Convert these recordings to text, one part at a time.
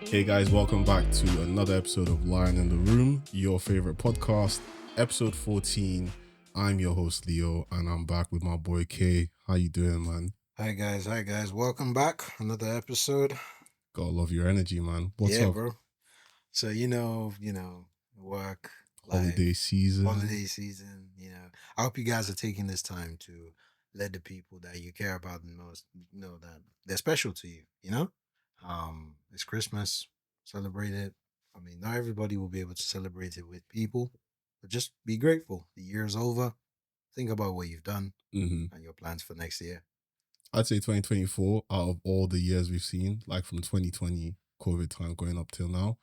Hey guys, welcome back to another episode of Lion in the Room, your favorite podcast, episode 14. I'm your host Leo, and I'm back with my boy Kay. How you doing, man? Hi guys, welcome back. Another episode. Gotta love your energy, man. What's Yeah, up? bro. So work, Holiday life, season. holiday season. I hope you guys are taking this time to let the people that you care about the most know that they're special to you. It's Christmas. Celebrate it. I mean, not everybody will be able to celebrate it with people, but just be grateful. The year's over. Think about what you've done and your plans for next year. I'd say 2024, out of all the years we've seen, like from 2020 COVID time going up till now,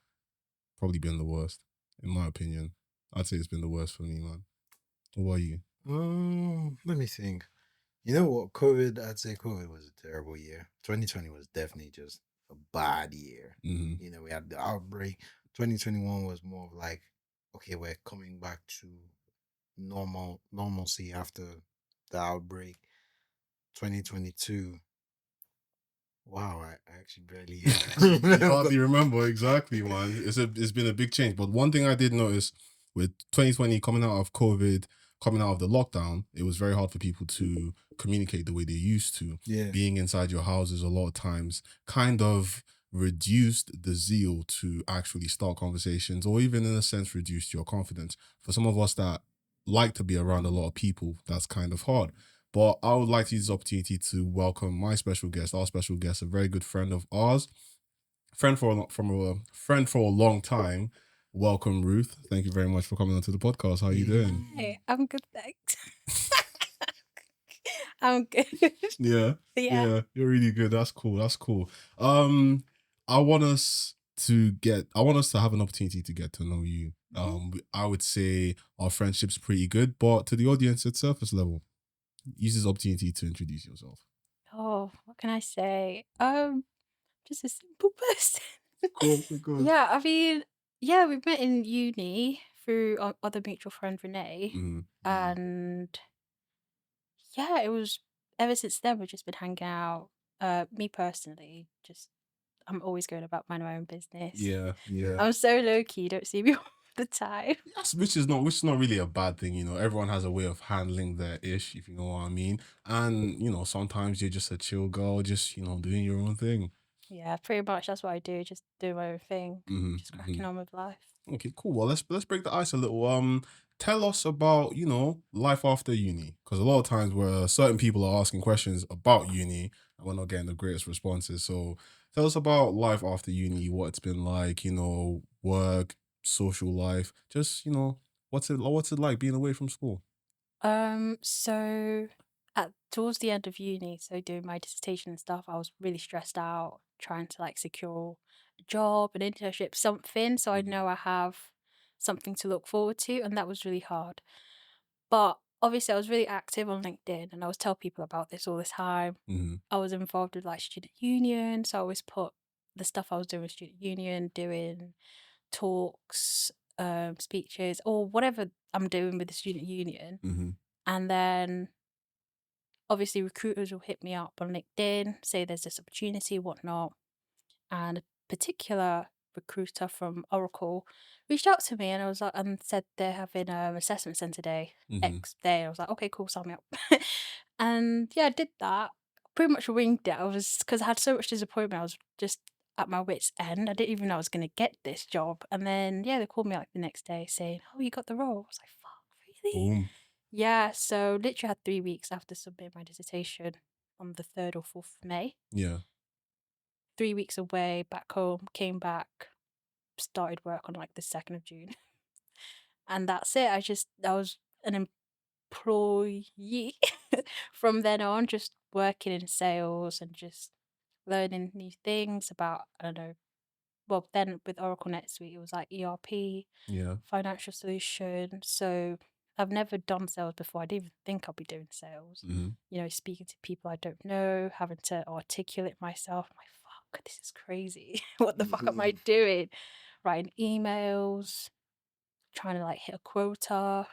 probably been the worst, in my opinion. I'd say it's been the worst for me, man. What about you? Let me think. You know what? I'd say COVID was a terrible year. 2020 was definitely just a bad year. Mm-hmm. We had the outbreak. 2021 was more of like, okay, we're coming back to normalcy after the outbreak. 2022, wow, I actually barely You remember. hardly remember exactly, man. It's been a big change. But one thing I did notice with 2020 coming out of COVID, coming out of the lockdown, it was very hard for people to communicate the way they used to. Yeah, Being inside your houses a lot of times kind of reduced the zeal to actually start conversations, or even in a sense reduced your confidence. For some of us that like to be around a lot of people, that's kind of hard. But I would like to use this opportunity to welcome my special guest, our special guest, a very good friend of ours, from a friend for a long time. Welcome, Ruth. Thank you very much for coming onto the podcast. How are you yeah. doing? Hey, I'm good, thanks. I'm good. Yeah, Yeah. yeah, you're really good. That's cool. That's cool. Um, I want us I want us to have an opportunity to get to know you. I would say our friendship's pretty good, but to the audience at surface level, use this opportunity to introduce yourself. Oh, what can I say? Just a simple person. Of course. Yeah, I mean, yeah, we met in uni through our other mutual friend Renee, Mm-hmm. and yeah, it was ever since then we've just been hanging out. Me personally, just I'm always going about minding my own business. Yeah, yeah. I'm so low key, you don't see me all the time. Yes, which is not really a bad thing, you know. Everyone has a way of handling their ish, if you know what I mean. And sometimes you're just a chill girl, just doing your own thing. Yeah, pretty much that's what I do, just do my own thing, just Hmm. cracking on with life. Okay, cool. Well, let's break the ice a little. Tell us about life after uni, because a lot of times where certain people are asking questions about uni and we're not getting the greatest responses. So tell us about life after uni, what it's been like, work, social life, just what's it like being away from school. So at towards the end of uni, so doing my dissertation and stuff, I was really stressed out trying to like secure a job, an internship, something, so I Mhm. know I have something to look forward to, and that was really hard. But obviously, I was really active on LinkedIn, and I was tell people about this all the time. Mhm. I was involved with like student union, so I always put the stuff I was doing with student union, doing talks, speeches, or whatever I'm doing with the student union. Mhm. And then obviously recruiters will hit me up on LinkedIn, say there's this opportunity, whatnot. And a particular recruiter from Oracle reached out to me and I was like, and said they're having an assessment center day Mhm. X day. I was like, okay, cool, sign me up. And yeah, I did that. Pretty much winged it. I was because I had so much disappointment. I was just at my wits' end. I didn't even know I was gonna get this job. And then yeah, they called me like the next day saying, "Oh, you got the role." I was like, "Fuck, really?" Boom. Yeah, so literally had 3 weeks after submitting my dissertation on the 3rd or 4th of May. Yeah. 3 weeks away, back home, came back, started work on like the 2nd of June. And that's it. I was an employee from then on, just working in sales and just learning new things about, I don't know, well, then with Oracle NetSuite, it was like ERP, Yeah. financial solution. So I've never done sales before. I didn't even think I'd be doing sales. Mhm. Speaking to people I don't know, having to articulate myself. I'm like, fuck, this is crazy. What the fuck am I doing? Writing emails, trying to like hit a quota.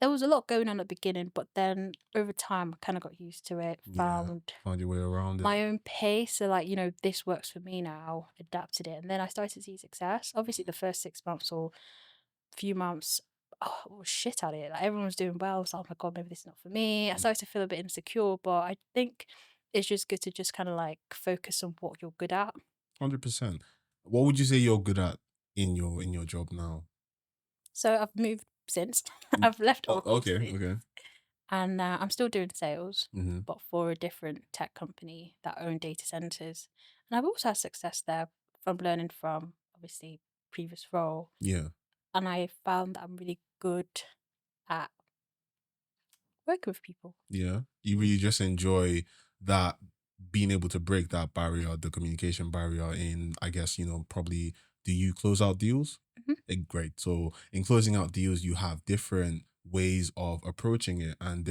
there was a lot going on at the beginning, but then over time, I kind of got used to it, Yeah, found found your way around it. my own pace. So, like, this works for me now, adapted it. And then I started to see success. Obviously, the first 6 months or few months, oh, I was shit at it. Like, everyone was doing well. So, oh my God, maybe this is not for me. I started to feel a bit insecure, but I think it's just good to just kind of like focus on what you're good at. 100%. What would you say you're good at in your job now? So, I've moved since, Mm. I've left Oh, Oracle okay, since. okay. And I'm still doing sales, Mm-hmm. but for a different tech company that own data centers. And I've also had success there from learning from obviously previous role. Yeah, And I found that I'm really good at working with people. yeah. You really just enjoy that being able to break that barrier, the communication barrier in, I guess, probably do you close out deals? Mhm. Great. So in closing out deals, you have different ways of approaching it and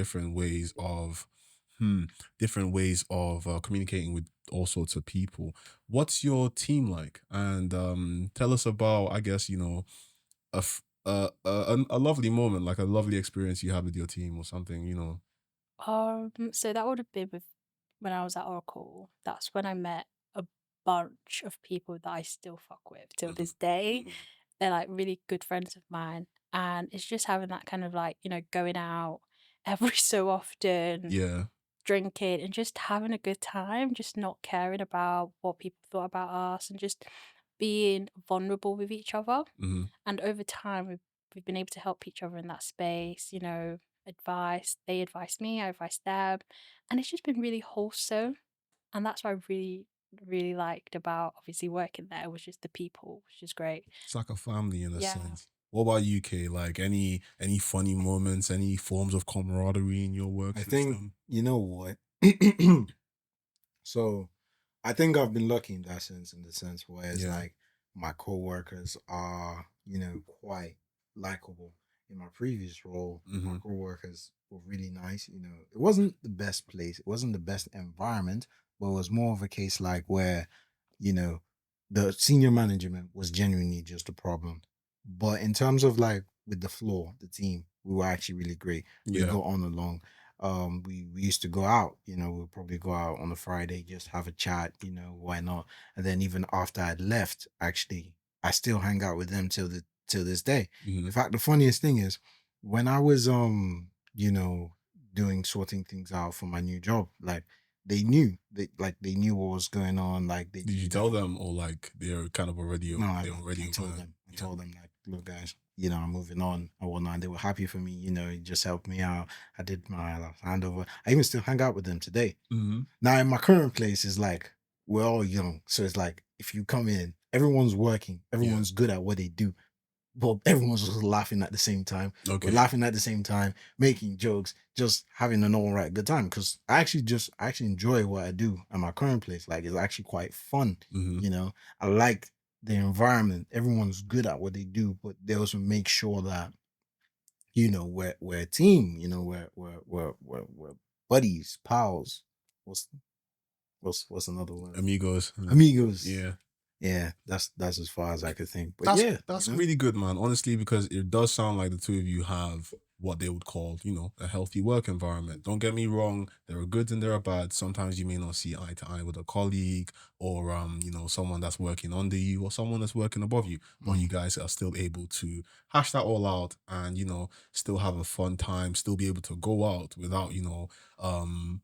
hmm, different ways of communicating with all sorts of people. What's your team like? And tell us about, I guess, a lovely moment, like a lovely experience you had with your team or something. So that would have been with when I was at Oracle. That's when I met a bunch of people that I still fuck with till Mhm, this day. mhm. They're like really good friends of mine. And it's just having that kind of like, going out every so often, Yeah. drinking and just having a good time, just not caring about what people thought about us and just being vulnerable with each other. Mhm. And over time, we've been able to help each other in that space, advice. They advise me, I advise them. And it's just been really wholesome. And that's what I really, really liked about obviously working there was just the people, which is great. It's like a family in a Yeah. sense. What about UK? Like any funny moments, any forms of camaraderie in your work I think system? you know what. So I think I've been lucky in that sense, in the sense where it's Yeah. like my coworkers are, quite likable. In my previous role, my Mm-hmm. coworkers were really nice. It wasn't the best place, it wasn't the best environment, but it was more of a case like where, you know, the senior management was genuinely just a problem. But in terms of like with the floor, the team, we were actually really great. We Yeah. got on along. We used to go out, we'll probably go out on a Friday, just have a chat, why not? And then even after I'd left, actually, I still hang out with them till this day. Mm-hmm. In fact, the funniest thing is when I was doing sorting things out for my new job, like they knew what was going on, like they Did you knew tell that. them or like they're kind of already No, they're already I told aware? them. I Yeah. told them like, look, guys, I'm moving on and whatnot. And they were happy for me. It just helped me out. I did my handover. I even still hang out with them today. Mm-hmm. Now, in my current place, is like we're all young, so it's like if you come in, everyone's working, Yeah. everyone's good at what they do, but everyone's just laughing at the same time. We're Okay. laughing at the same time, making jokes, just having an all right good time. Because I actually enjoy what I do at my current place. Like it's actually quite fun. Mm-hmm. I like the environment. Everyone's good at what they do, but they also make sure that we're a team. We're buddies, pals. What's what's another word? Amigos. Amigos. Yeah. Yeah, that's as far as I could think. But That's yeah, that's really good, man. Honestly, because it does sound like the two of you have what they would call, a healthy work environment. Don't get me wrong, there are goods and there are bads. Sometimes you may not see eye to eye with a colleague or someone that's working under you or someone that's working above you. But you Mm. guys are still able to hash that all out and still have a fun time, still be able to go out without, um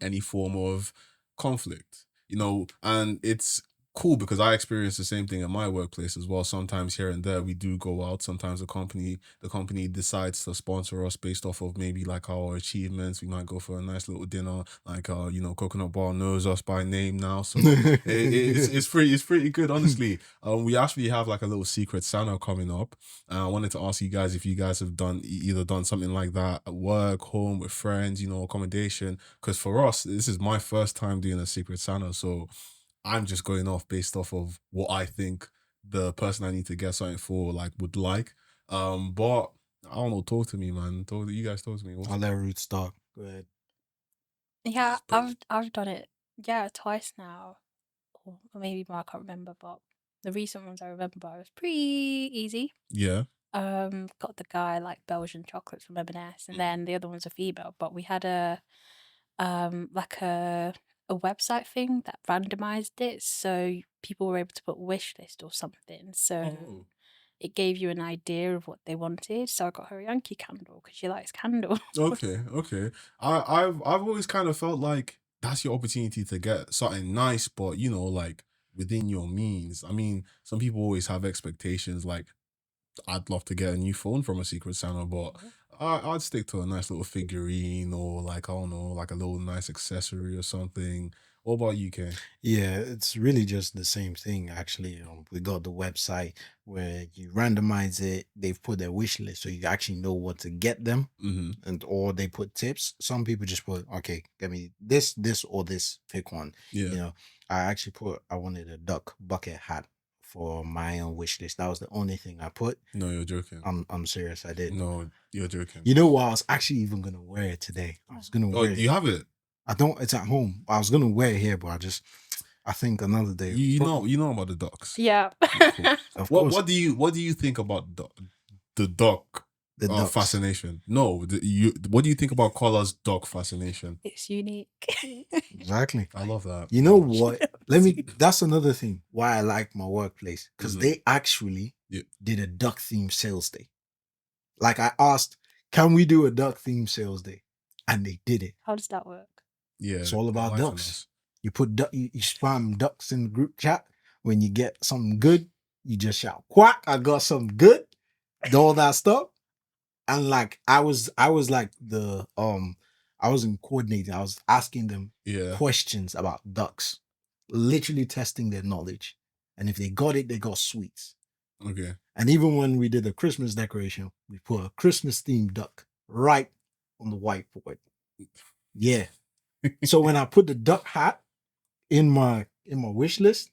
any form of conflict, and it's cool because I experience the same thing at my workplace as well. Sometimes here and there we do go out. Sometimes the company decides to sponsor us based off of maybe like our achievements. We might go for a nice little dinner, like Coconut Bar knows us by name now. So it's pretty good, honestly. We actually have like a little secret Santa coming up. I wanted to ask you guys if you guys have either done something like that at work, home, with friends, accommodation. Because for us, this is my first time doing a secret Santa, so I'm just going off based off of what I think the person I need to get something for like would like. But I don't know. Talk to me, man. You guys talk to me. I'll What's let Ruth start. Go ahead. Yeah, Please. I've done it. Yeah, twice now. Or maybe more, I can't remember, but the recent ones I remember it was pretty easy. Yeah. got the guy like Belgian chocolates from M&S, and Mm. then the other one's a female. But we had like a website thing that randomized it, so people were able to put wish list or something. So Oh, it gave you an idea of what they wanted. So I got her a Yankee candle because she likes candles. okay, okay. I've always kind of felt like that's your opportunity to get something nice, but you know, like within your means. I mean, some people always have expectations like I'd love to get a new phone from a Secret Santa, but I'd stick to a nice little figurine or like I don't know, like a little nice accessory or something. What about you, Kay? Yeah, it's really just the same thing actually. We got the website where you randomize it. They've put their wish list so you actually know what to get them, Mm-hmm. and or they put tips. Some people just put, okay, get me this, or this. Pick one. Yeah. You know, I actually put I wanted a duck bucket hat for my own wish list. That was the only thing I put. No, you're joking. I'm serious. I did. No, you're joking. You know what? I was actually even gonna wear it today. I was gonna Oh, wear it. you have it? I don't. It's at home. I was gonna wear it here, but I think another day. You know about the ducks. Yeah. Cool. Of What course, what do you think about the duck the ducks. fascination? No, what do you think about Collar's duck fascination? It's unique. Exactly. I love that. You know what? That's another thing why I like my workplace, because Mhm. they actually Yeah. did a duck theme sales day. Like I asked, can we do a duck theme sales day? And they did it. How does that work? Yeah, It's all about enlighten ducks. us. You put you spam ducks in the group chat. When you get something good, you just shout, quack, I got something good. Do all that stuff. And like I was like I wasn't coordinating. I was asking them Yeah. questions about ducks, literally testing their knowledge. And if they got it, they got sweets. Okay. And even when we did a Christmas decoration, we put a Christmas themed duck right on the whiteboard. Yeah. So when I put the duck hat in my wish list,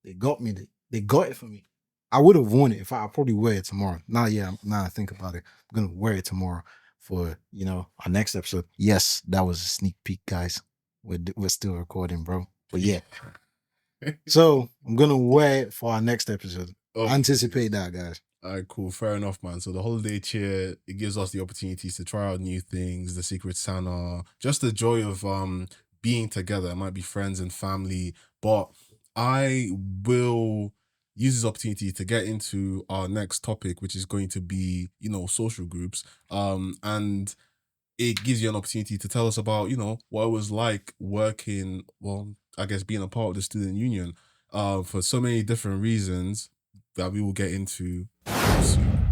they got it for me. I would have worn it if I'll probably wear it tomorrow. Now I think about it, I'm gonna wear it tomorrow for our next episode. Yes, that was a sneak peek, guys. We're still recording, bro. But yeah, so I'm gonna wear it for our next episode. Oh, Anticipate that, guys. all right, cool. Fair enough, man. So the holiday cheer, it gives us the opportunities to try out new things, the Secret Santa, just the joy of being together. It might be friends and family, but I will use this opportunity to get into our next topic, which is going to be, social groups. And it gives you an opportunity to tell us about, what it was like working, well, I guess being a part of the student union, for so many different reasons that we will get into soon.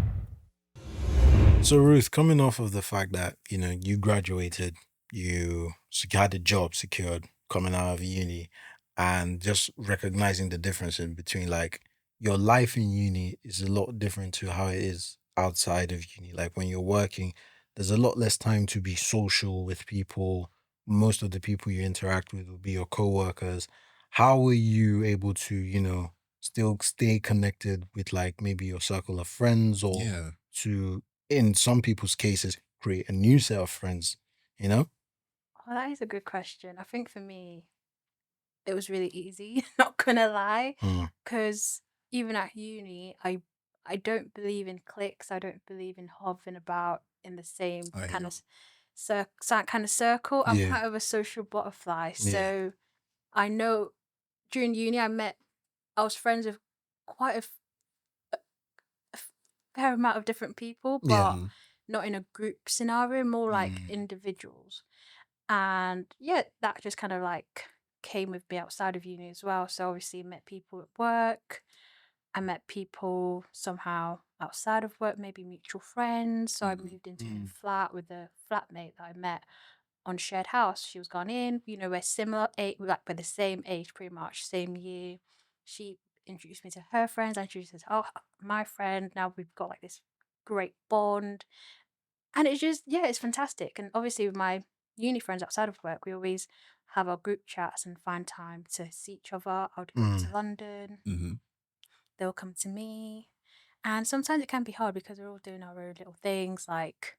So Ruth, coming off of the fact that you graduated, you had a job secured coming out of uni, and just recognizing the difference in between, like, your life in uni is a lot different to how it is outside of uni. Like when you're working, there's a lot less time to be social with people. Most of the people you interact with will be your coworkers. How were you able to, still stay connected with, like, maybe your circle of friends, or Yeah. to, in some people's cases, create a new set of friends, you know? Well, that is a good question. I think for me, it was really easy, not gonna lie, Mm. because even at uni, I don't believe in cliques. I don't believe in hovering about in the same I kind hear. of kind of circle. I'm Yeah. quite of a social butterfly, Yeah. so I know during uni I was friends with quite a fair amount of different people, Yeah. but not in a group scenario, more like Mm. individuals. And yeah, that just kind of like came with me outside of uni as well. So obviously met people at work. I met people somehow outside of work, maybe mutual friends. So I moved into a new flat with a flatmate that I met on shared house. She was Ghanaian. We're similar age, like we're the same age, pretty much, same year. She introduced me to her friends. I introduced her to my friend. Now we've got like this great bond. And it's just, yeah, it's fantastic. And obviously, with my uni friends outside of work, we always have our group chats and find time to see each other. I'll go to London, Mm-hmm. they'll come to me. And sometimes it can be hard because we're all doing our own little things like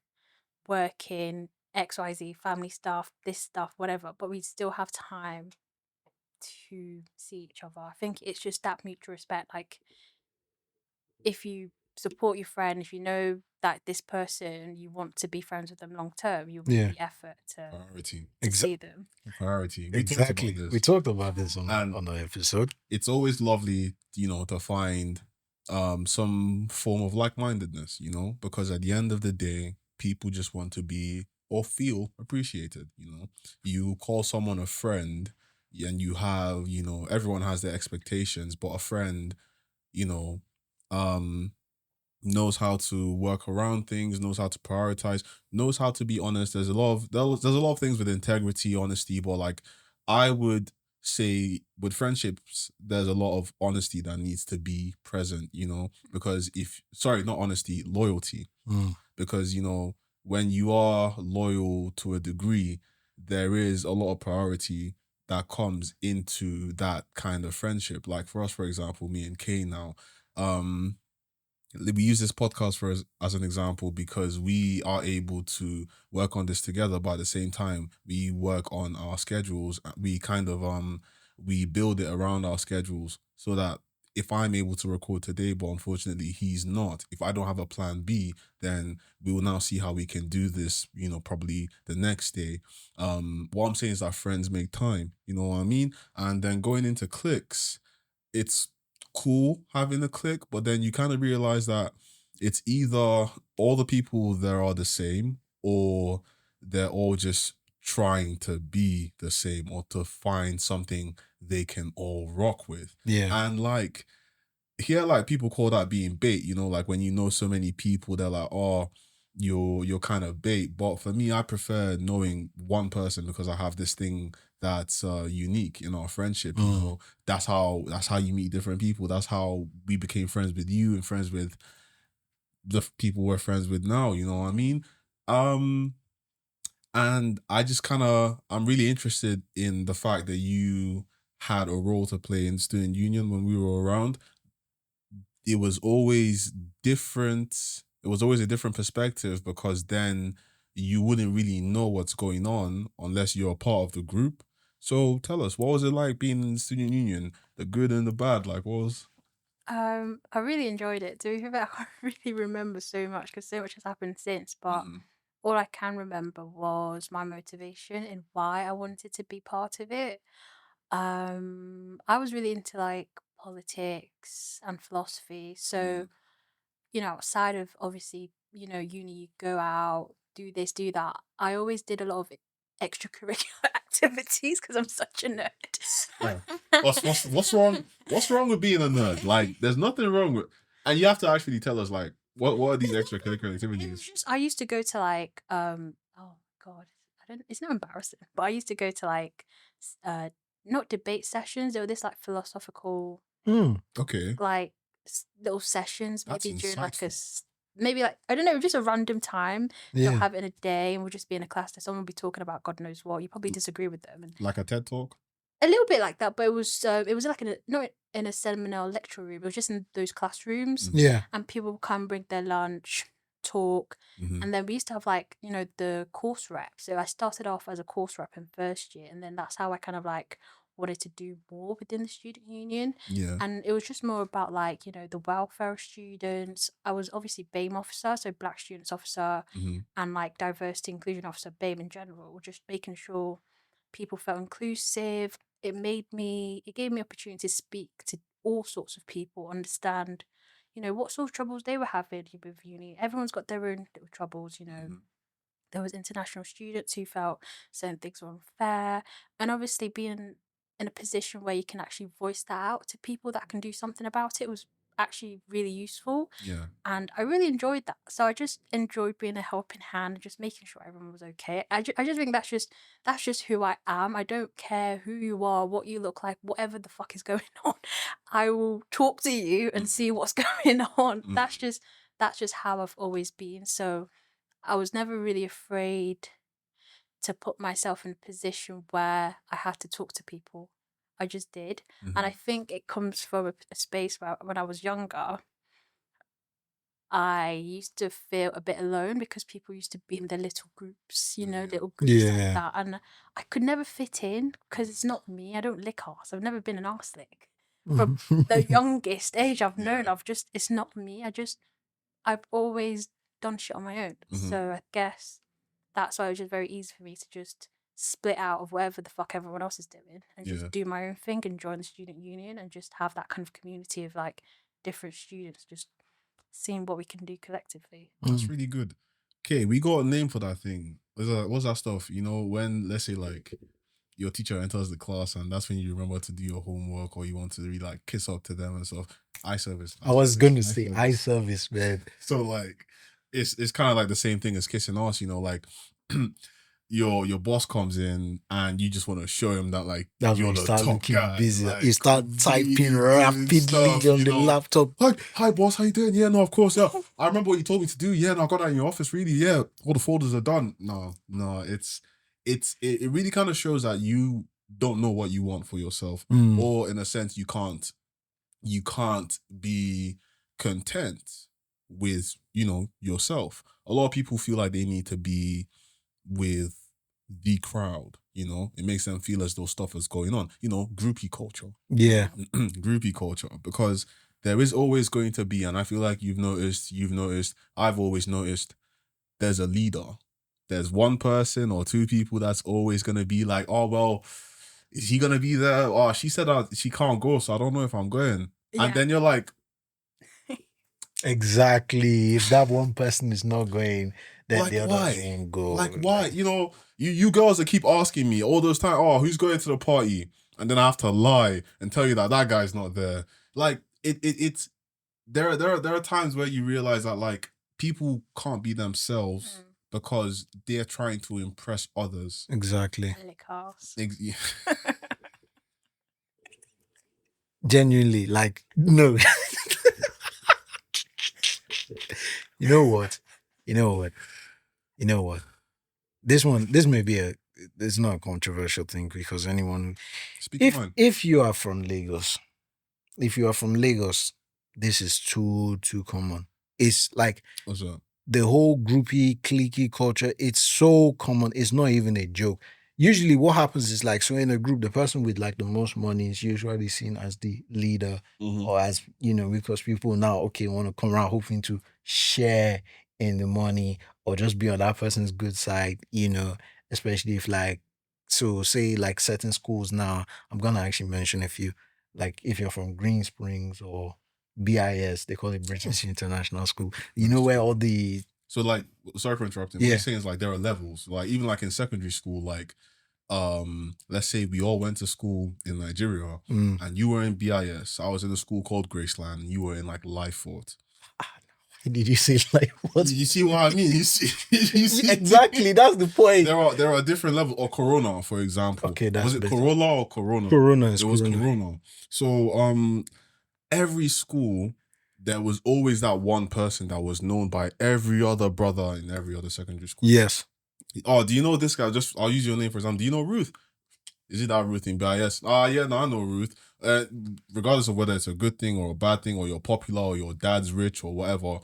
working, XYZ, family stuff, this stuff, whatever. But we still have time to see each other. I think it's just that mutual respect. Like, if you support your friend, if you know that this person, you want to be friends with them long term, you'll make Yeah. the effort to Priority. see them. Priority. We talked about Exactly. We this. talked about this on And on the episode. it's always lovely, to find some form of like-mindedness, because at the end of the day, people just want to be or feel appreciated. You call someone a friend, and you have, everyone has their expectations, but a friend, you know, um knows how to work around things, knows how to prioritize, knows how to be honest. There's a lot of things with integrity, honesty, but like I would say with friendships, there's a lot of honesty that needs to be present, because if sorry, not honesty, loyalty. Mm. Because when you are loyal to a degree, there is a lot of priority that comes into that kind of friendship. Like for us, for example, me and Kay now, um we use this podcast as an example because we are able to work on this together, but at the same time we work on our schedules. We kind of we build it around our schedules so that if I'm able to record today but unfortunately he's not, if I don't have a plan B, then we will now see how we can do this, probably the next day. What I'm saying is that friends make time, you know what I mean? And then going into cliques, it's cool having a click, but then you kind of realize that it's either all the people there are the same or they're all just trying to be the same or to find something they can all rock with. Yeah. And like here, like people call that being bait, like when you know so many people, they're like, oh, you're kind of bait. But for me, I prefer knowing one person because I have this thing that's unique in our friendship. That's how you meet different people. That's how we became friends with you and friends with the people we're friends with now. You know what I mean? And I'm really interested in the fact that you had a role to play in student union when we were around. It was always different. It was always a different perspective because then you wouldn't really know what's going on unless you're a part of the group. So tell us, what was it like being in the student union? The good and the bad, like what was? I really enjoyed it. To be fair, I can't really remember so much because so much has happened since. But all I can remember was my motivation and why I wanted to be part of it. I was really into like politics and philosophy. So, outside of obviously, uni, you go out, do this, do that. I always did a lot of extracurricular activities because I'm such a nerd. Yeah. What's wrong? What's wrong with being a nerd? Like, there's nothing wrong with, and you have to actually tell us like what are these extracurricular It was activities? just I used to go to like oh god, I don't it's not embarrassing, but I used to go to like not debate sessions. There were this like philosophical Mm. Okay, like little sessions, that's maybe during like insightful. maybe like I don't know, just a random time. They'll Yeah. have it in a day, and we'll just be in a class. That someone will be talking about God knows what. You probably disagree with them, and Like a TED talk. a little bit like that. But it was like in a not in a seminar lecture room. It was just in those classrooms, Yeah. and people would come bring their lunch, talk, Mm-hmm. and then we used to have like the course rep. So I started off as a course rep in first year, and then that's how I kind of like wanted to do more within the student union. Yeah. And it was just more about like the welfare of students. I was obviously BAME officer, so Black Students Officer, Mm-hmm. and like diversity inclusion officer, BAME in general, just making sure people felt inclusive. It gave me opportunity to speak to all sorts of people, understand what sort of troubles they were having with uni. Everyone's got their own little troubles. Mm-hmm. There was international students who felt certain things were unfair, and obviously being in a position where you can actually voice that out to people that can do something about it was actually really useful. Yeah. And I really enjoyed that. So I just enjoyed being a helping hand and just making sure everyone was okay. I just think that's just who I am. I don't care who you are, what you look like, whatever the fuck is going on. I will talk to you and see what's going on. Mm-hmm. That's just how I've always been. So I was never really afraid to put myself in a position where I had to talk to people. I just did. And I think it comes from a space where when I was younger, I used to feel a bit alone because people used to be in their little groups, little groups like Yeah. that. And I could never fit in because it's not me. I don't lick arse. I've never been an arse lick. From the youngest age I've known, Yeah. it's not me. I've always done shit on my own. Mhm. So I guess that's why it was just very easy for me to just split out of whatever the fuck everyone else is doing and just Yeah. do my own thing and join the student union and just have that kind of community of like different students just seeing what we can do collectively. That's really good. Okay, we got a name for that thing. What's that stuff? You know, when let's say like your teacher enters the class and that's when you remember to do your homework or you want to really like kiss up to them and stuff. Eye service. I was going to say eye service, man. So like it's kind of like the same thing as kissing ass, you know, like your boss comes in and you just want to show him that like That's you're when you the start top looking guy. busy. Like, You start typing really rapidly stuff, on you the know. laptop. Hi boss, how you doing? Yeah, no, of course, yeah. I remember what you told me to do. Yeah, no, I got that in your office. Really, yeah. All the folders are done. No, it really kind of shows that you don't know what you want for yourself, or in a sense, you can't be content with yourself. A lot of people feel like they need to be with the crowd. It makes them feel as though stuff is going on. Groupie culture. Yeah. Groupie culture, because there is always going to be, and I feel like you've noticed, I've always noticed, there's a leader. There's one person or two people that's always going to be like, oh, well, is he going to be there? Oh, she said she can't go, so I don't know if I'm going. Yeah. And then you're like, exactly. If that one person is not going, then like, the others why? won't go. Like, why? You girls that keep asking me all those times, oh, who's going to the party? And then I have to lie and tell you that guy's not there. Like, it's there are times where you realize that like people can't be themselves because they're trying to impress others. Exactly. Lick arse. Genuinely, like, no. You know what? This may be it's not a controversial thing because anyone, if you are from Lagos, this is too common. It's like, what's that? The whole groupie, cliquey culture, it's so common. It's not even a joke. Usually what happens is like, so in a group, the person with like the most money is usually seen as the leader, or as, because people now, want to come around hoping to share in the money or just be on that person's good side, especially if like, so say like certain schools now, I'm going to actually mention a few, like if you're from Green Springs or BIS, they call it British International School. You know where all the... So like, sorry for interrupting. What you're saying is like there are levels. Like even like in secondary school, like let's say we all went to school in Nigeria and you were in BIS. I was in a school called Graceland and you were in like Lifefort. Did you say like what? You see what I mean? You see exactly. That's the point. There are different levels. Or Corona, for example. Okay, that's was it better. Corolla or Corona? Corona. It was Corona. So every school, there was always that one person that was known by every other brother in every other secondary school. Yes. Oh, do you know this guy? I'll use your name for example. Do you know Ruth? Is it that Ruth in BIS? Yeah, no, I know Ruth. Regardless of whether it's a good thing or a bad thing, or you're popular or your dad's rich or whatever,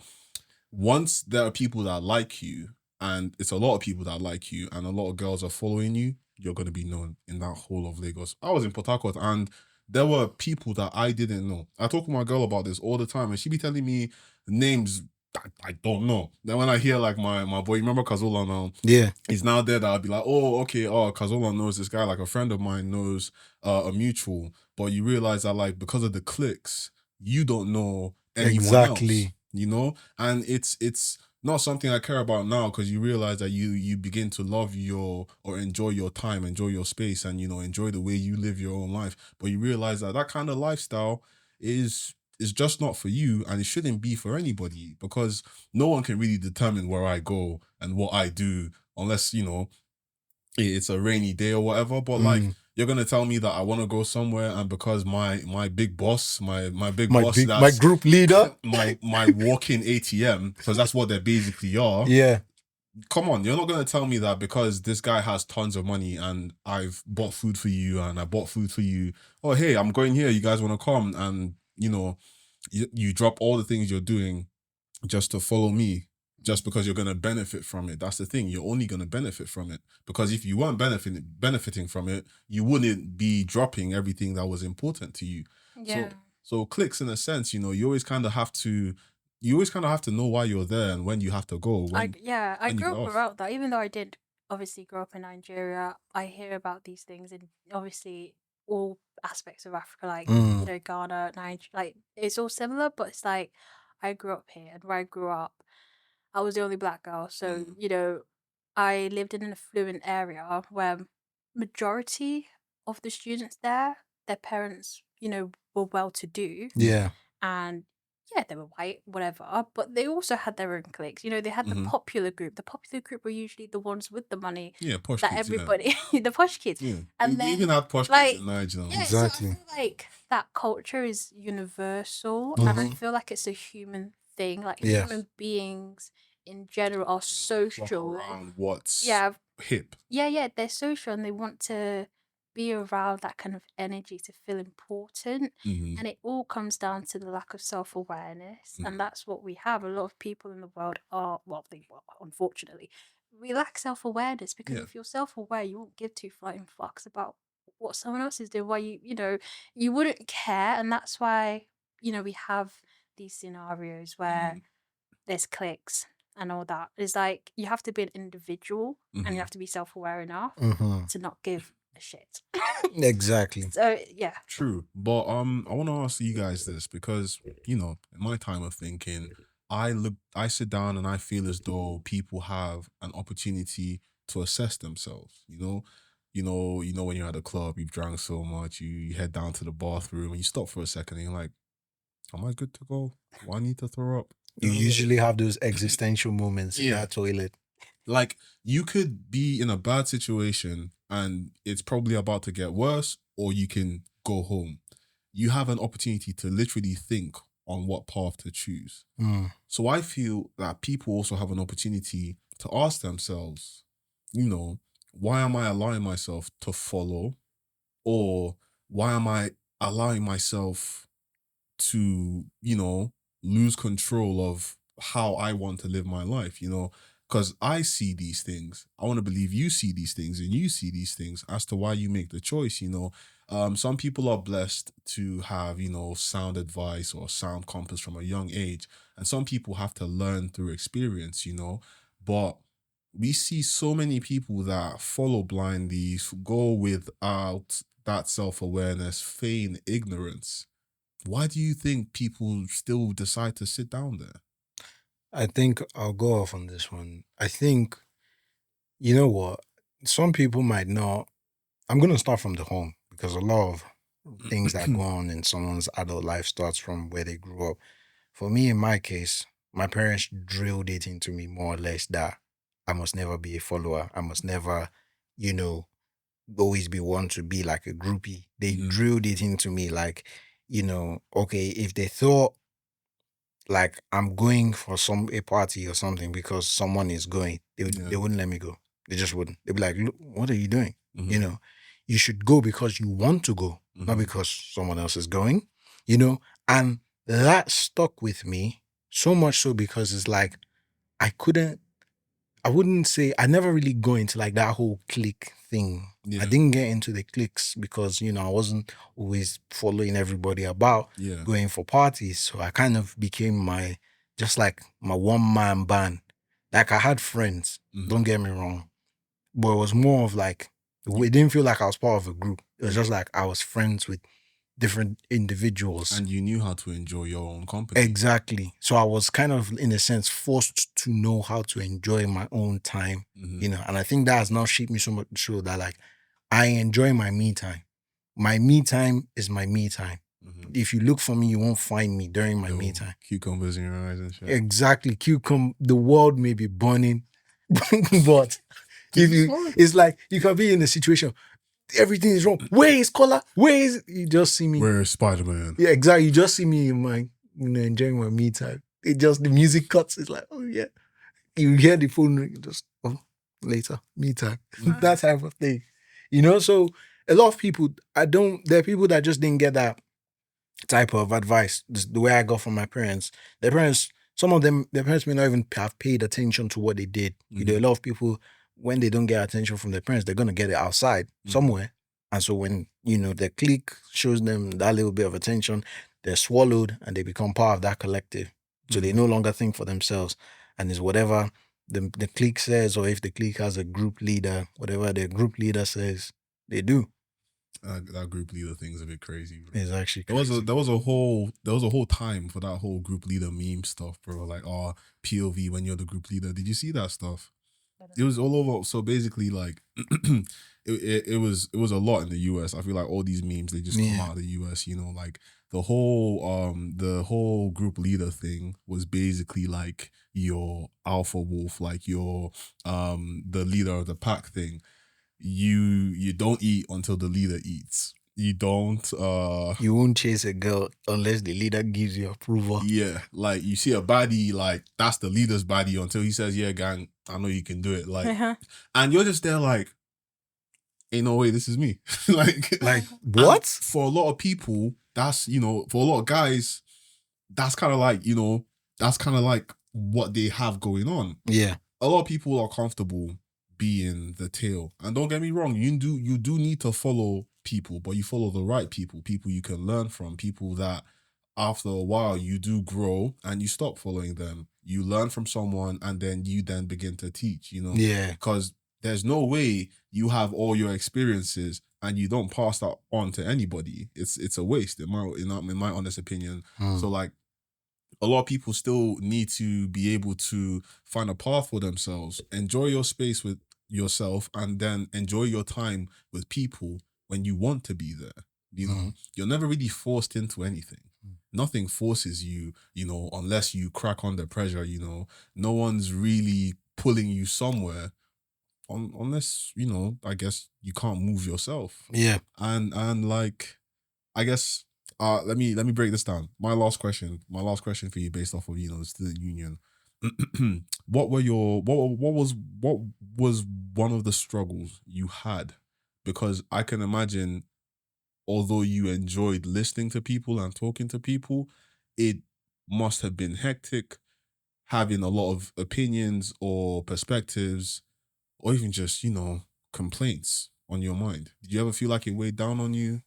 once there are people that like you, and it's a lot of people that like you, and a lot of girls are following you, you're going to be known in that whole of Lagos. I was in Port Harcourt and there were people that I didn't know. I talk to my girl about this all the time and she be telling me names I don't know. Then when I hear like my boy, remember Kazola now? Yeah. He's now there that I'll be like, oh, okay, Kazola knows this guy. Like a friend of mine knows a mutual. But you realize that like because of the clicks, you don't know anyone else. And it's not something I care about now because you realize that you begin to love or enjoy your time, enjoy your space, and enjoy the way you live your own life. But you realize that kind of lifestyle is just not for you, and it shouldn't be for anybody because no one can really determine where I go and what I do unless it's a rainy day or whatever. But like you're gonna tell me that I want to go somewhere, and because my big boss, my group leader, my walking ATM, because that's what they basically are. Yeah. Come on, you're not gonna tell me that because this guy has tons of money and I've bought food for you and I bought food for you. Oh, hey, I'm going here. You guys want to come? And you drop all the things you're doing just to follow me. Just because you're going to benefit from it. That's the thing. You're only going to benefit from it. Because if you weren't benefiting from it, you wouldn't be dropping everything that was important to you. Yeah. So clicks in a sense, you always kind of have to you always kind of have to know why you're there and when you have to go. I When you grew get up off. around that. Even though I did obviously grow up in Nigeria, I hear about these things in obviously all aspects of Africa, like Mm. Ghana, Nigeria. Like it's all similar, but it's like I grew up here, and where I grew up, I was the only black girl, so I lived in an affluent area where majority of the students there, their parents, were well to do, Yeah. and yeah, they were white, whatever, but they also had their own cliques. They had the popular group. The popular group were usually the ones with the money Yeah, posh that kids. everybody, the posh kids. Yeah, And we then, even had posh like, kids in Nigeria. yeah, Exactly. so I feel like that culture is universal, and I feel like it's a human thing. Like Yeah. human beings in general are social. Around what's Yeah, hip. yeah, they're social and they want to be around that kind of energy to feel important. And it all comes down to the lack of self awareness. And that's what we have. A lot of people in the world are, unfortunately, we lack self awareness because Yeah. if you're self aware, you won't give two flying fucks about what someone else is doing, why you wouldn't care. And that's why, we have these scenarios where there's cliques and all that. It's like you have to be an individual and you have to be self-aware enough to not give a shit. Exactly. So yeah. True. But I want to ask you guys this because, in my time of thinking, I sit down and I feel as though people have an opportunity to assess themselves, when you're at a club, you've drank so much, you head down to the bathroom and you stop for a second and you're like, am I good to go? Do I need to throw up? You usually have those existential moments in that toilet. Like, you could be in a bad situation and it's probably about to get worse, or you can go home. You have an opportunity to literally think on what path to choose. So I feel that people also have an opportunity to ask themselves, why am I allowing myself to follow? Or why am I allowing myself to, lose control of how I want to live my life, because I see these things. I want to believe you see these things and you see these things as to why you make the choice, some people are blessed to have, sound advice or sound compass from a young age. And some people have to learn through experience, but we see so many people that follow blindly, go without that self-awareness, feign ignorance. Why do you think people still decide to sit down there? I think I'll go off on this one. I think, you know what? Some people might not. I'm going to start from the home because a lot of things that go on in someone's adult life starts from where they grew up. For me, in my case, my parents drilled it into me more or less that I must never be a follower. I must never, always be one to be like a groupie. They drilled it into me like, okay, if they thought like I'm going for a party or something because someone is going, they wouldn't let me go. They just wouldn't. They'd be like, look, what are you doing? You should go because you want to go, not because someone else is going, and that stuck with me so much so because it's like I wouldn't say I never really go into like that whole clique thing. Yeah. I didn't get into the cliques because, I wasn't always following everybody about going for parties. So I kind of became just like my one-man band. Like I had friends, don't get me wrong, but it was more of like, it didn't feel like I was part of a group. It was just like I was friends with different individuals. And you knew how to enjoy your own company. Exactly. So I was kind of, in a sense, forced to know how to enjoy my own time, and I think that has now shaped me so much so that like I enjoy my me time. My me time is my me time. If you look for me, you won't find me during my me time. Cucumbers in your eyes and shit. Exactly. The world may be burning, but it's like you can be in a situation, everything is wrong. Where is color? You just see me? Where is Spider-Man? Yeah, exactly. You just see me in my, enjoying my me time. The music cuts. It's like, oh yeah. You hear the phone ring, just, later, me time. That type of thing. So a lot of people, there are people that just didn't get that type of advice. The way I got from my parents. Some of them, their parents may not even have paid attention to what they did. A lot of people, when they don't get attention from their parents, they're going to get it outside somewhere. And so when, the clique shows them that little bit of attention, they're swallowed and they become part of that collective. So they no longer think for themselves, and it's whatever the clique says, or if the clique has a group leader, whatever the group leader says, they do. That group leader thing's a bit crazy, bro. It's actually There crazy. was a whole time for that whole group leader meme stuff, bro. Like, POV when you're the group leader. Did you see that stuff? It was all over. So basically, like, it was a lot in the US. I feel like all these memes, they just come Yeah. out of the US. You know, like the whole group leader thing was basically like your alpha wolf, like your the leader of the pack thing. You don't eat until the leader eats. You don't You won't chase a girl unless the leader gives you approval. yeah, like you see a baddie, like that's the leader's baddie until he says, "Yeah, gang, I know you can do it." Like, and you're just there, like, ain't no way this is me. like, what? For a lot of people, that's for a lot of guys, that's kind of like that's kind of like what they have going on. Yeah. A lot of people are comfortable being the tail, and don't get me wrong, you do need to follow people, but you follow the right people you can learn from, people that after a while you do grow and you stop following them, you learn from someone, and then you then begin to teach, Yeah. because there's no way you have all your experiences and you don't pass that on to anybody. It's a waste in my honest opinion. So like, a lot of people still need to be able to find a path for themselves, enjoy your space with yourself, and then enjoy your time with people when you want to be there. You're never really forced into anything. Nothing forces you, unless you crack under pressure, no one's really pulling you somewhere unless, I guess you can't move yourself. Yeah. And like, I guess let me break this down. My last question for you, based off of the student union. What was one of the struggles you had? Because I can imagine, although you enjoyed listening to people and talking to people, it must have been hectic having a lot of opinions or perspectives, or even just complaints on your mind. Did you ever feel like it weighed down on you?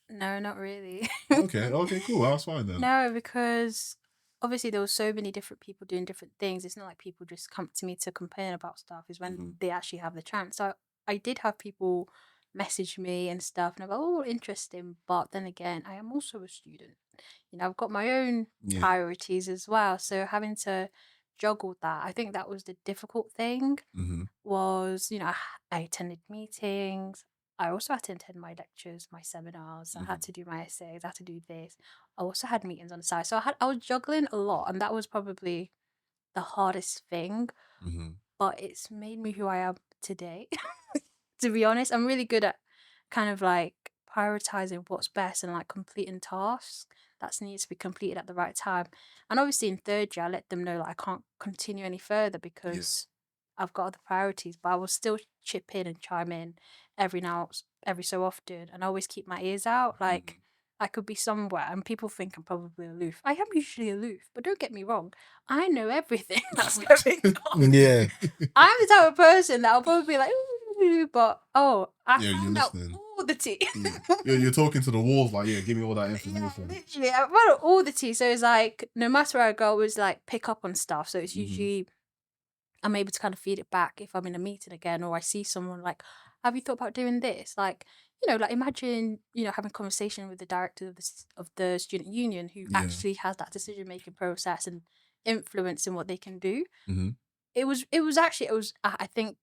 No, not really. Okay, cool. That's fine then. No, because obviously there was so many different people doing different things. It's not like people just come to me to complain about stuff. Is when they actually have the chance. So I did have people message me and stuff, and I'm like, oh, interesting. But then again, I am also a student. I've got my own priorities as well. So having to juggle that, I think that was the difficult thing. Was I attended meetings. I also had to attend my lectures, my seminars. I had to do my essays. I had to do this. I also had meetings on the side, so I was juggling a lot, and that was probably the hardest thing. But it's made me who I am today. To be honest, I'm really good at kind of like prioritizing what's best and like completing tasks that needs to be completed at the right time. And obviously in third year, I let them know that I can't continue any further because I've got other priorities. But I will still chip in and chime in every so often, and I always keep my ears out. Like I could be somewhere and people think I'm probably aloof. I am usually aloof, but don't get me wrong. I know everything that's going on. Yeah. I'm the type of person that will probably be like, ooh, but I Yeah, you're found out listening. all the tea. You're talking to the walls, like, give me all that Yeah, information. literally, I found out all the tea. So it's like, no matter where I go, I always like pick up on stuff. So it's usually I'm able to kind of feed it back if I'm in a meeting again, or I see someone like, have you thought about doing this? Like, like imagine, having a conversation with the director of the student union who actually has that decision making process and influence in what they can do. It was I think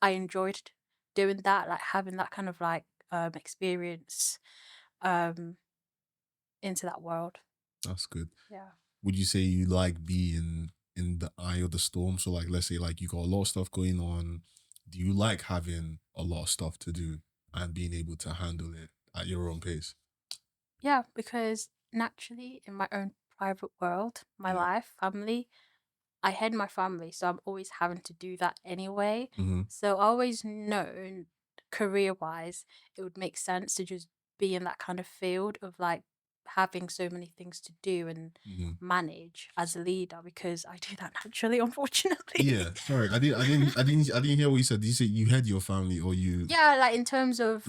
I enjoyed doing that, like having that kind of like experience um into that world. That's good. Yeah. Would you say you like being in the eye of the storm? So like, let's say like you got a lot of stuff going on. Do you like having a lot of stuff to do and being able to handle it at your own pace? Yeah, because naturally in my own private world, my life, family, I head my family, so I'm always having to do that anyway. So I always known career wise, it would make sense to just be in that kind of field of like having so many things to do and Mhm. manage as a leader, because I do that naturally, unfortunately. Yeah, sorry, I didn't hear what you said. Did you say you had your family or you? Yeah, like in terms of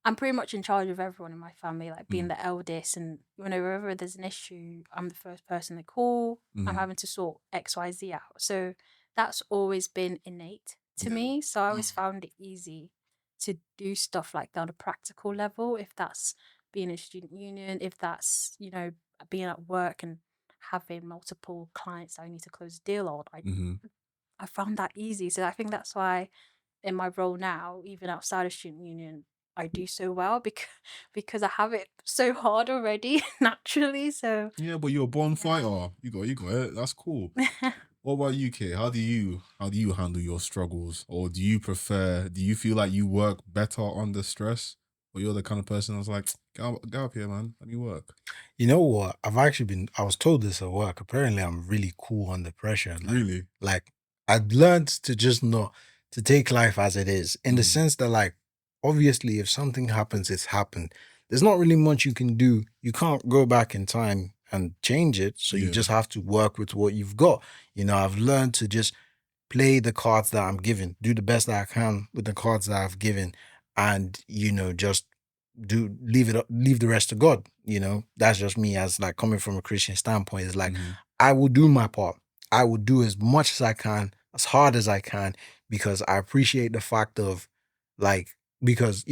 I'm pretty much in charge of everyone in my family, like being Mm, the eldest, and whenever there's an issue, I'm the first person they call. I'm mhm. having to sort XYZ out. So that's always been innate to Yeah. me. So I always found it easy to do stuff like that on a practical level, if that's being in a student union, if that's, being at work and having multiple clients that I need to close a deal on. Mhm. I found that easy. So I think that's why in my role now, even outside of student union, I do so well because because I have it so hard already naturally. So Yeah, but you're a born yeah. fighter. You got it. That's cool. What about you, Kay? How do you handle your struggles, or do you prefer? Do you feel like you work better under stress, or you're the kind of person that's like, get up here, man. Let me work. You know what? I was told this at work. Apparently, I'm really cool under pressure. Really? Like I've learned to just not to take life as it is, in the Mm, sense that, like, obviously, if something happens, it's happened. There's not really much you can do. You can't go back in time and change it. So you yeah. just have to work with what you've got. I've learned to just play the cards that I'm given, do the best that I can with the cards that I've given, and just leave the rest to God. That's just me, as like coming from a Christian standpoint. It's like Hmm. I will do my part. I will do as much as I can, as hard as I can, because I appreciate the fact of, like, because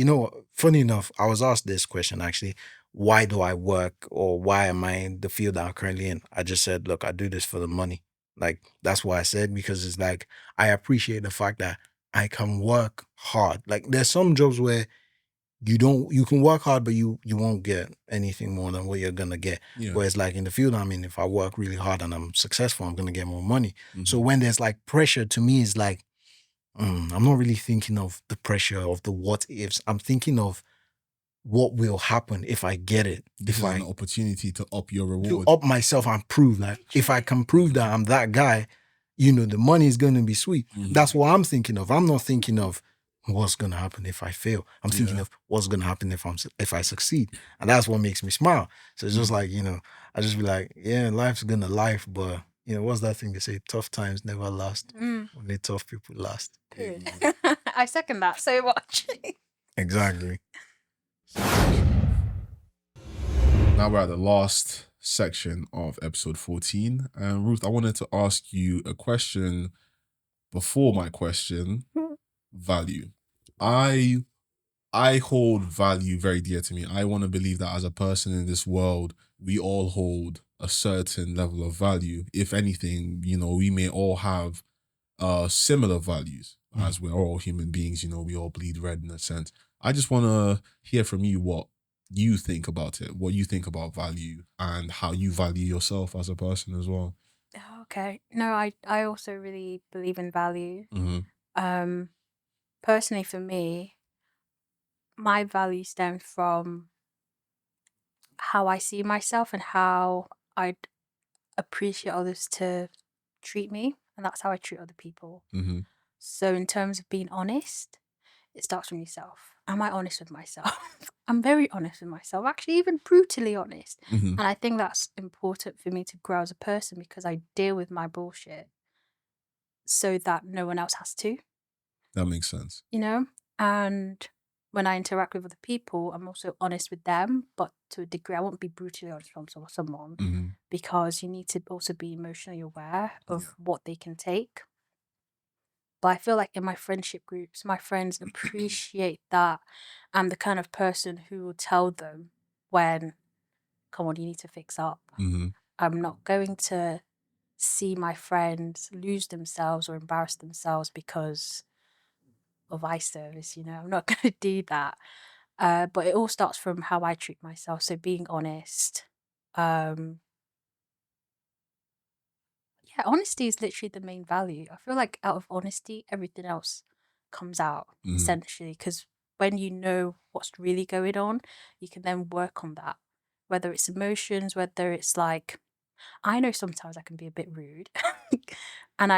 funny enough, I was asked this question actually: why do I work, or why am I in the field that I'm currently in? I just said, look, I do this for the money. Like, that's why I said, because it's like I appreciate the fact that I can work hard. Like, there's some jobs where you can work hard, but you won't get anything more than what you're gonna get. Yeah. Whereas, like, in the field I'm in, if I work really hard and I'm successful, I'm gonna get more money. So Hmm. when there's like pressure, to me is like, I'm not really thinking of the pressure of the what ifs. I'm thinking of what will happen if I get it. This If is an I opportunity to up your to reward. up myself and prove that if I can prove that I'm that guy, the money is going to be sweet. Hmm. That's what I'm thinking of. I'm not thinking of what's going to happen if I fail. I'm thinking Yeah. of what's going to happen if I succeed, and that's what makes me smile. So it's just Mhm. like, I just be like, yeah, life's gonna life, but what's that thing they say? Tough times never last. Mm, Only tough people last. period. Amen. I second that so much. Exactly. So true. Now we're at the last section of episode 14. And Ruth, I wanted to ask you a question before my question. Value. I I hold value very dear to me. I want to believe that as a person in this world, we all hold a certain level of value. If anything, we may all have similar values, Mm. as we're all human beings. We all bleed red in a sense. I just want to hear from you what you think about it, what you think about value, and how you value yourself as a person as well. Okay. No, I also really believe in value. Hmm. Um, Personally for me, my value stems from how I see myself and how I'd appreciate others to treat me, and that's how I treat other people. Hmm. So in terms of being honest, it starts from yourself. Am I honest with myself? I'm very honest with myself, actually, even brutally honest. Hmm. And I think that's important for me to grow as a person because I deal with my bullshit so that no one else has to, That makes sense. you know? And when I interact with other people, I'm also honest with them, but to a degree, I won't be brutally honest from someone Hmm. because you need to also be emotionally aware Yeah. of what they can take. But I feel like in my friendship groups, my friends appreciate that I'm the kind of person who will tell them when, come on, you need to fix up. Hmm. I'm not going to see my friends lose themselves or embarrass themselves because of eye service, I'm not going to do that. But it all starts from how I treat myself. So being honest. Um, yeah, honesty is literally the main value. I feel like out of honesty, everything else comes out Hmm. essentially because when you know what's really going on, you can then work on that. Whether it's emotions, whether it's like I know sometimes I can be a bit rude. And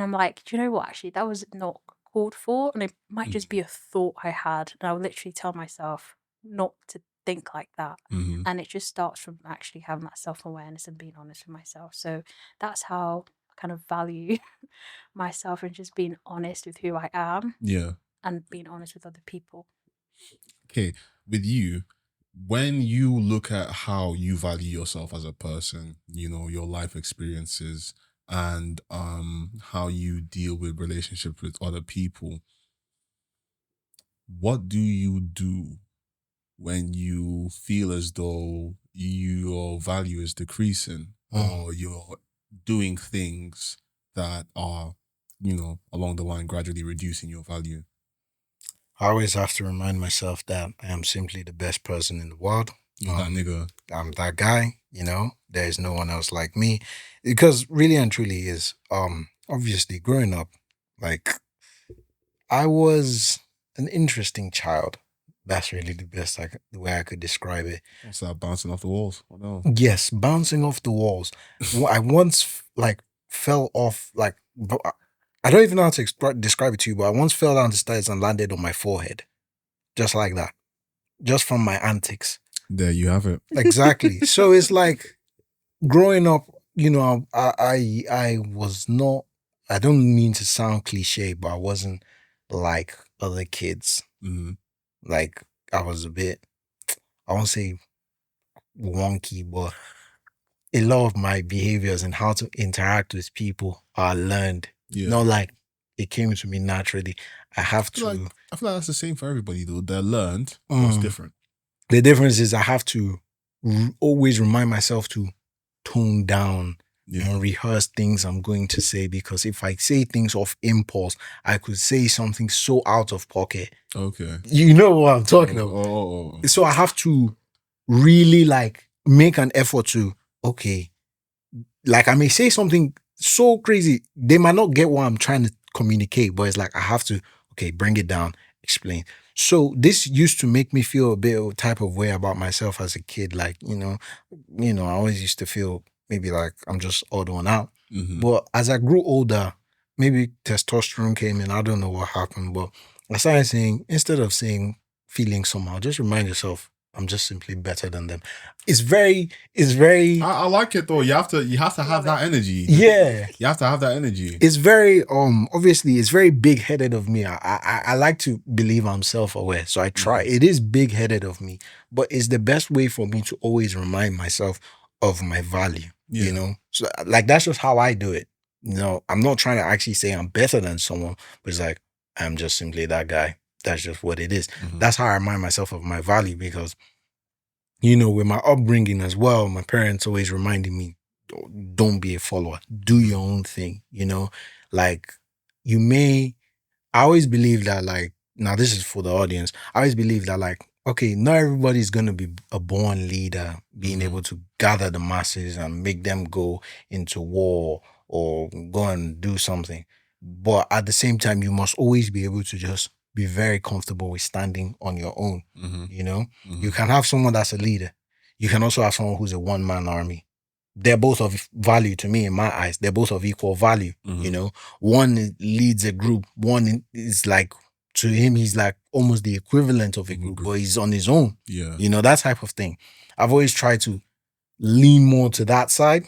I'm like, do you know what? Actually, that was not called for, and it might just be a thought I had. And I'll literally tell myself not to think like that. Mhm. And it just starts from actually having that self-awareness and being honest with myself. So that's how I kind of value myself, and just being honest with who I am Yeah. and being honest with other people. Okay. With you, when you look at how you value yourself as a person, your life experiences and how you deal with relationships with other people, what do you do when you feel as though your value is decreasing or you're doing things that are, along the line gradually reducing your value? I always have to remind myself that I am simply the best person in the world. You're that nigga. I'm that guy, there is no one else like me. Because really and truly is, obviously growing up, like I was an interesting child. That's really the way I could describe it. I'll start bouncing off the walls. I know. Yes, bouncing off the walls. I once fell off I don't even know how to describe it to you, but I once fell down the stairs and landed on my forehead, just like that, just from my antics. There you have it. Exactly. So it's like growing up, I was not. I don't mean to sound cliche, but I wasn't like other kids. Mhm. Like I was a bit. I won't say wonky, but a lot of my behaviors and how to interact with people are learned. Yeah. Not like it came to me naturally. I have I feel to. like that's the same for everybody though. They're learned, but it's different. The difference is I have to always remind myself to tone down and rehearse things I'm going to say, because if I say things off impulse, I could say something so out of pocket. Okay. You know what I'm talking about. Oh. So I have to really make an effort to, okay, I may say something so crazy, they might not get what I'm trying to communicate, but it's like I have to, okay, bring it down, explain. So this used to make me feel a bit of type of way about myself as a kid. I always used to feel maybe like I'm just odd one out. Mm-hmm. But as I grew older, maybe testosterone came in. I don't know what happened, but I started saying, instead of saying feeling somehow, just remind yourself, I'm just simply better than them. It's very. I like it though. You have to have that energy. Yeah. You have to have that energy. It's very obviously it's very big headed of me. I like to believe I'm self-aware. So I try. It is big headed of me, but it's the best way for me to always remind myself of my value. Yeah. So that's just how I do it. I'm not trying to actually say I'm better than someone, but it's like I'm just simply that guy. That's just what it is. Mhm. That's how I remind myself of my value, because with my upbringing as well, my parents always reminded me, don't be a follower. Do your own thing, I always believe that, now this is for the audience. I always believe that, okay, not everybody's going to be a born leader, being able to gather the masses and make them go into war or go and do something. But at the same time, you must always be able to just be very comfortable with standing on your own. Mhm. You can have someone that's a leader. You can also have someone who's a one-man army. They're both of value to me in my eyes. They're both of equal value. One leads a group. One is to him, he's almost the equivalent of a group, but he's on his own. Yeah. That type of thing. I've always tried to lean more to that side,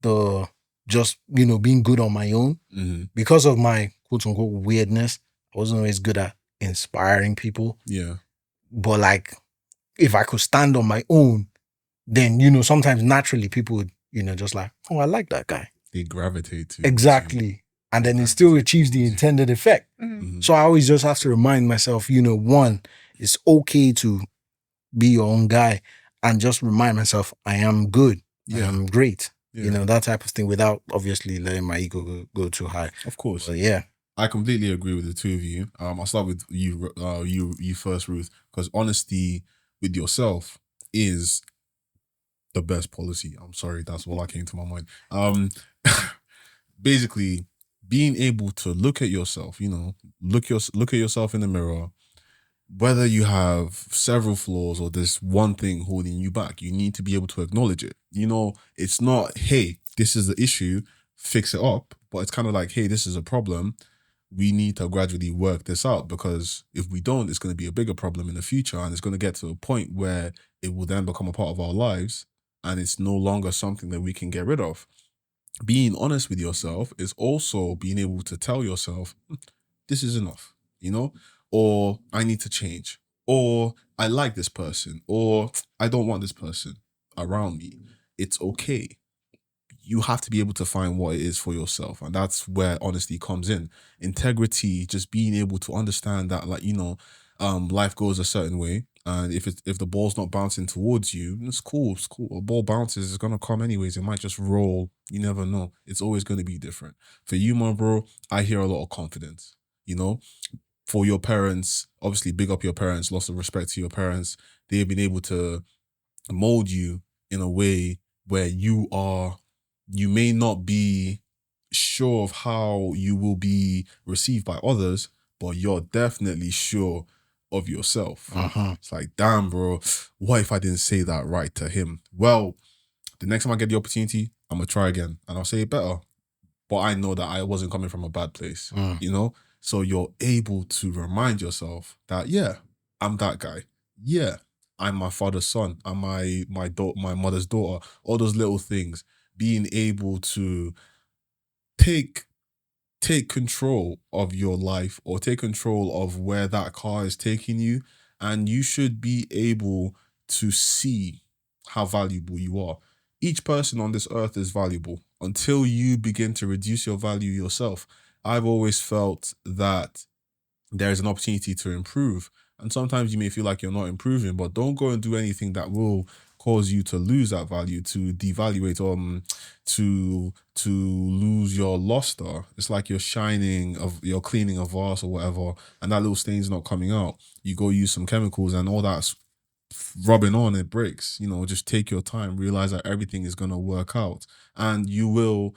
the just, being good on my own. Mm-hmm. Because of my quote unquote weirdness, I wasn't always good at inspiring people. Yeah. But if I could stand on my own, then, sometimes naturally people would, just oh, I like that guy. They gravitate to. Exactly. And then it still achieves the intended effect. Mm-hmm. So I always just have to remind myself, one, it's okay to be your own guy, and just remind myself I am good. Yeah. I am great. Yeah. That type of thing, without obviously letting my ego go too high. Of course. But yeah. I completely agree with the two of you. I'll start with you, you first, Ruth, because honesty with yourself is the best policy. I'm sorry, that's all that came to my mind. Basically, being able to look at yourself, look at yourself in the mirror, whether you have several flaws or there's one thing holding you back, you need to be able to acknowledge it. It's not, hey, this is the issue, fix it up, but it's kind of like, hey, this is a problem. We need to gradually work this out, because if we don't, it's going to be a bigger problem in the future, and it's going to get to a point where it will then become a part of our lives, and it's no longer something that we can get rid of. Being honest with yourself is also being able to tell yourself, this is enough, or I need to change, or I like this person, or I don't want this person around me. It's okay. You have to be able to find what it is for yourself. And that's where honesty comes in. Integrity, just being able to understand that, life goes a certain way. And if the ball's not bouncing towards you, it's cool. It's cool. A ball bounces, it's gonna come anyways. It might just roll. You never know. It's always gonna be different. For you, my bro, I hear a lot of confidence. For your parents, obviously, big up your parents. Lots of respect to your parents. They've been able to mold you in a way where you may not be sure of how you will be received by others, but you're definitely sure of yourself. It's like, damn, bro, what if I didn't say that right to him? Well, the next time I get the opportunity, I'm gonna try again and I'll say it better. But I know that I wasn't coming from a bad place, So you're able to remind yourself that, yeah, I'm that guy. Yeah, I'm my father's son. I'm my mother's daughter. All those little things. Being able to take control of your life, or take control of where that car is taking you, and you should be able to see how valuable you are. Each person on this earth is valuable until you begin to reduce your value yourself. I've always felt that there is an opportunity to improve. And sometimes you may feel like you're not improving, but don't go and do anything that will cause you to lose that value, to devaluate, to lose your luster. It's like you're cleaning a vase or whatever, and that little stain's not coming out. You go use some chemicals and all that's rubbing on, it breaks. Just take your time, realize that everything is gonna work out, and you will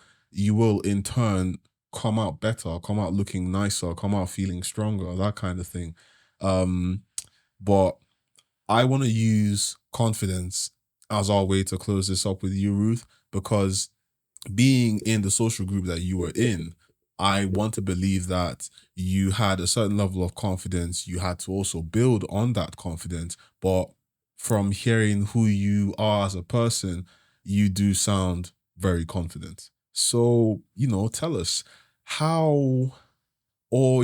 in turn come out better, come out looking nicer, come out feeling stronger, that kind of thing. But I want to use confidence as our way to close this up with you, Ruth, because being in the social group that you were in, I want to believe that you had a certain level of confidence. You had to also build on that confidence. But from hearing who you are as a person, you do sound very confident. So, tell us how, or,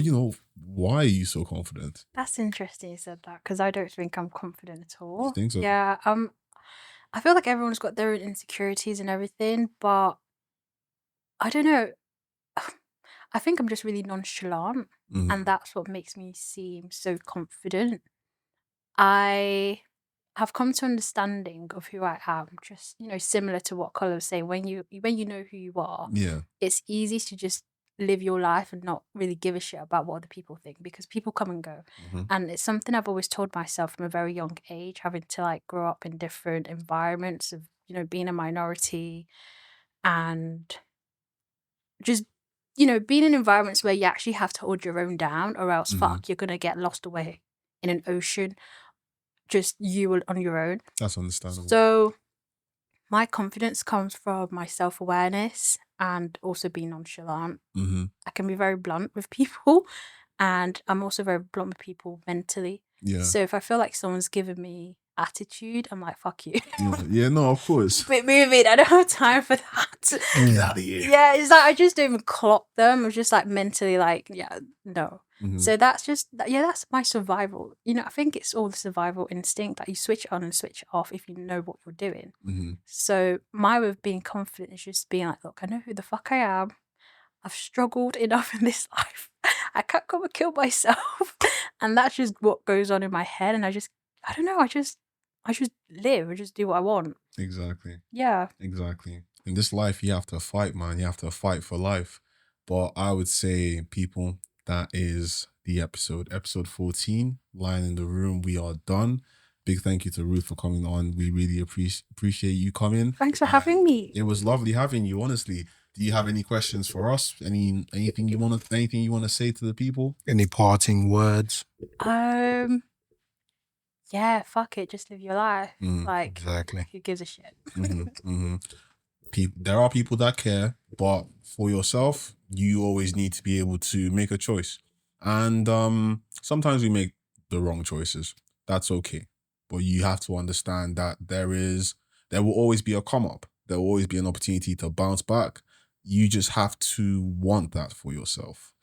why are you so confident? That's interesting you said that, because I don't think I'm confident at all. You think so? Yeah, I feel like everyone's got their own insecurities and everything, but I don't know. I think I'm just really nonchalant, and that's what makes me seem so confident. I have come to understanding of who I am, just similar to what Colin was saying. When you know who you are, Yeah. it's easy to just live your life and not really give a shit about what other people think, because people come and go. And it's something I've always told myself from a very young age, having to grow up in different environments of being a minority, and just being in environments where you actually have to hold your own down, or else fuck, you're gonna get lost away in an ocean, just you on your own. That's understandable. So my confidence comes from my self-awareness and also being nonchalant. I can be very blunt with people, and I'm also very blunt with people mentally. Yeah. So if I feel like someone's giving me attitude, I'm like, fuck you. Yeah, no, of course. Quit moving. I don't have time for that. Get out of here. Yeah, it's like I just don't even clock them. I'm just mentally yeah, no. So that's that's my survival. I think it's all the survival instinct that you switch on and switch off if you know what you're doing. So my way of being confident is just being like, look, I know who the fuck I am. I've struggled enough in this life. I can't come and kill myself. And that's just what goes on in my head. And I don't know, I just live. I just do what I want. Exactly. Yeah. Exactly. In this life, you have to fight, man. You have to fight for life. But I would say, people, that is the episode 14, Lion in the Room. We are done. Big thank you to Ruth for coming on. We really appreciate you coming. Thanks for having me. It was lovely having you, honestly. Do you have any questions for us? Anything you want to say to the people? Any parting words? Yeah, fuck it, just live your life. Exactly. Who gives a shit? There are people that care, but for yourself, you always need to be able to make a choice. And sometimes we make the wrong choices. That's okay. but you have to understand that there will always be a come up. There will always be an opportunity to bounce back. You just have to want that for yourself.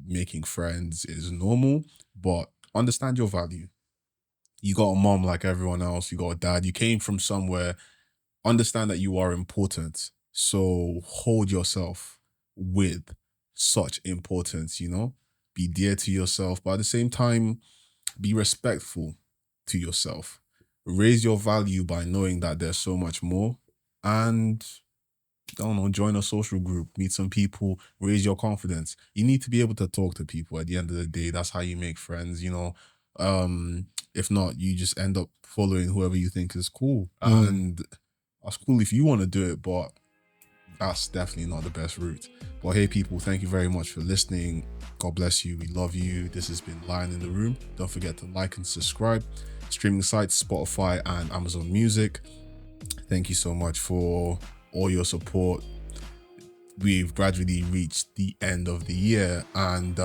Making friends is normal, but understand your value. You got a mom like everyone else. You got a dad. You came from somewhere. Understand that you are important. So hold yourself with such importance, you know? Be dear to yourself, but at the same time, be respectful to yourself. Raise your value by knowing that there's so much more. And I don't know, join a social group, meet some people, raise your confidence. You need to be able to talk to people at the end of the day. That's how you make friends, you know. If not, you just end up following whoever you think is cool. And that's cool if you want to do it, but that's definitely not the best route. But hey, people, thank you very much for listening. God bless you. We love you. This has been Lion in the Room. Don't forget to like and subscribe. Streaming sites, Spotify and Amazon Music. Thank you so much for all your support. We've gradually reached the end of the year, and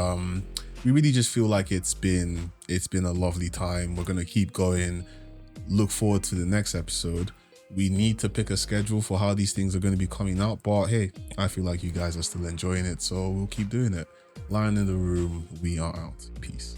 we really just feel like it's been a lovely time. We're gonna keep going. Look forward to the next episode. We need to pick a schedule for how these things are going to be coming out, but hey, I feel like you guys are still enjoying it, so we'll keep doing it. Lion in the Room, we are out. Peace.